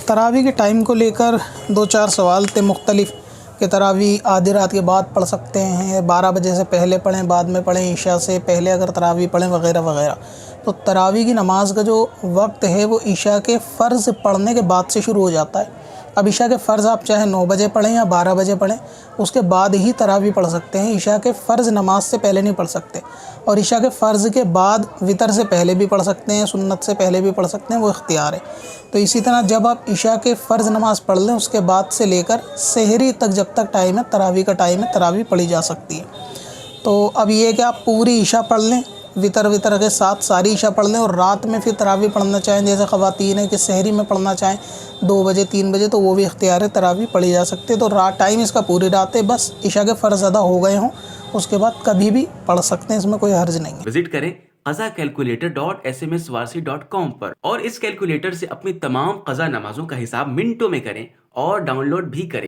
तरावी के टाइम को लेकर 2-4 सवाल थे मुख्तलिफ कि तरावी आधी रात के बाद पढ़ सकते हैं, 12 बजे से पहले पढ़ें, बाद में पढ़ें, ईशा से पहले अगर तरावी पढ़ें वगैरह वगैरह। तो तरावी की नमाज़ का जो वक्त है वो ईशा के फ़र्ज़ पढ़ने के बाद से शुरू हो जाता है। अब ईशा के फ़र्ज़ आप चाहे 9 बजे पढ़ें या 12 बजे पढ़ें, उसके बाद ही तरावी पढ़ सकते हैं। ईशा के फ़र्ज़ नमाज से पहले नहीं पढ़ सकते, और ईशा के फ़र्ज़ के बाद वितर से पहले भी पढ़ सकते हैं, सुन्नत से पहले भी पढ़ सकते हैं, वो इख्तियार है। तो इसी तरह जब आप ईशा के फ़र्ज़ नमाज़ पढ़ लें उसके बाद से लेकर सहरी तक जब तक टाइम है तरावी का टाइम है, तरावी पढ़ी जा सकती है। तो अब ये है कि आप पूरी ईशा पढ़ लें, वितर के साथ सारी ईशा पढ़ लें, और रात में फिर तरावी पढ़ना चाहें, जैसे ख़वातीन है कि सहरी में पढ़ना चाहें 2 बजे 3 बजे, तो वो भी इख्तियार है, तरावी पढ़ी जा सकती है। तो रात टाइम इसका पूरी रात है, बस ईशा के फ़र्ज़ अदा हो गए हों उसके बाद कभी भी पढ़ सकते हैं, इसमें कोई हर्ज नहीं है। विजिट करें qazacalculator.smswarsi.com पर और इस कैलकुलेटर से अपनी तमाम क़ज़ा नमाज़ों का हिसाब मिनटों में करें और डाउनलोड भी करें।